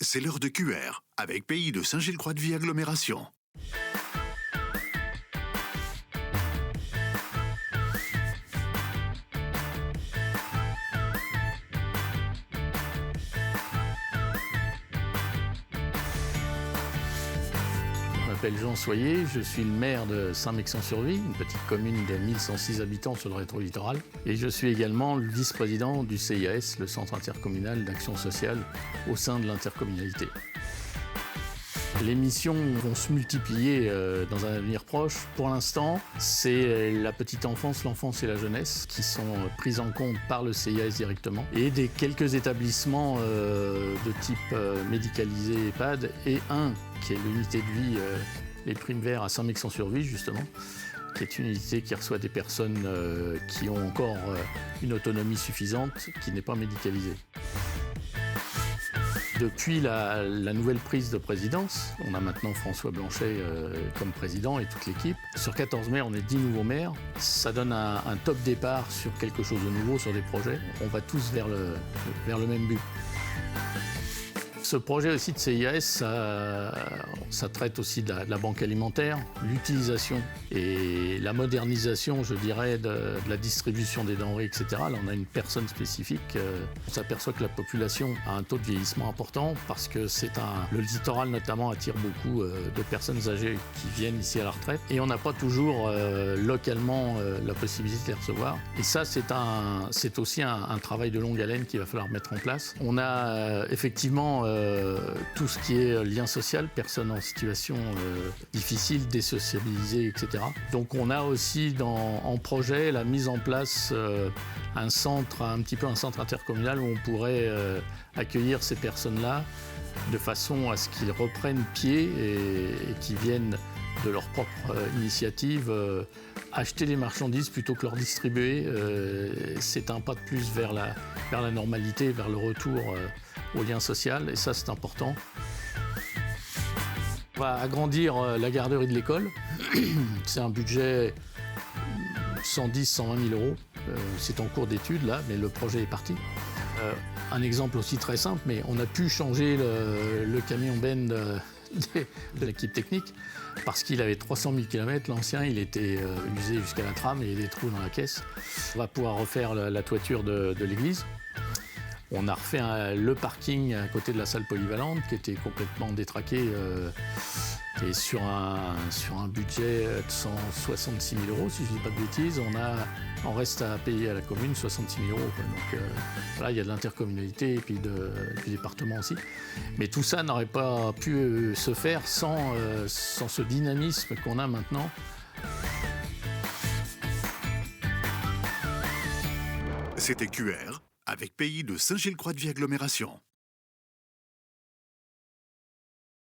C'est l'heure de QR, avec Pays de Saint-Gilles-Croix-de-Vie Agglomération. Je m'appelle Jean Soyer, je suis le maire de Saint-Mexant-sur-Vie, une petite commune de 1106 habitants sur le rétro-littoral. Et je suis également le vice-président du CIAS, le Centre intercommunal d'action sociale, au sein de l'intercommunalité. Les missions vont se multiplier dans un avenir proche. Pour l'instant, c'est la petite enfance, l'enfance et la jeunesse qui sont prises en compte par le CIAS directement et des quelques établissements de type médicalisé EHPAD et un qui est l'unité de vie Les Primes Verts à Saint-Mexant-sur-Vie justement, qui est une unité qui reçoit des personnes qui ont encore une autonomie suffisante, qui n'est pas médicalisée. Depuis la nouvelle prise de présidence, on a maintenant François Blanchet comme président et toute l'équipe. Sur 14 maires, on est 10 nouveaux maires. Ça donne un top départ sur quelque chose de nouveau, sur des projets. On va tous vers le même but. Ce projet aussi de CIAS, ça traite aussi de la banque alimentaire, l'utilisation et la modernisation, je dirais, de la distribution des denrées, etc. Là, on a une personne spécifique. On s'aperçoit que la population a un taux de vieillissement important parce que le littoral, notamment, attire beaucoup de personnes âgées qui viennent ici à la retraite. Et on n'a pas toujours localement la possibilité de les recevoir. Et ça, c'est aussi un travail de longue haleine qu'il va falloir mettre en place. On a effectivement tout ce qui est lien social, personnes en situation difficile, désociabilisées, etc. Donc on a aussi en projet la mise en place un centre intercommunal où on pourrait accueillir ces personnes-là de façon à ce qu'ils reprennent pied et qu'ils viennent de leur propre initiative acheter les marchandises plutôt que leur distribuer. C'est un pas de plus vers la normalité, vers le retour au lien social, et ça c'est important. On va agrandir la garderie de l'école. C'est un budget 110-120 000 euros. C'est en cours d'étude là, mais le projet est parti. Un exemple aussi très simple, mais on a pu changer le camion Ben de l'équipe technique parce qu'il avait 300 000 km. L'ancien, il était usé jusqu'à la trame et il y a des trous dans la caisse. On va pouvoir refaire la toiture de l'église. On a refait le parking à côté de la salle polyvalente qui était complètement détraqué et sur un budget de 166 000 euros, si je ne dis pas de bêtises. On reste à payer à la commune 66 000 euros. Quoi. Donc voilà, il y a de l'intercommunalité et puis du département aussi. Mais tout ça n'aurait pas pu se faire sans ce dynamisme qu'on a maintenant. C'était QR, avec Pays de Saint-Gilles-Croix-de-Vie Agglomération.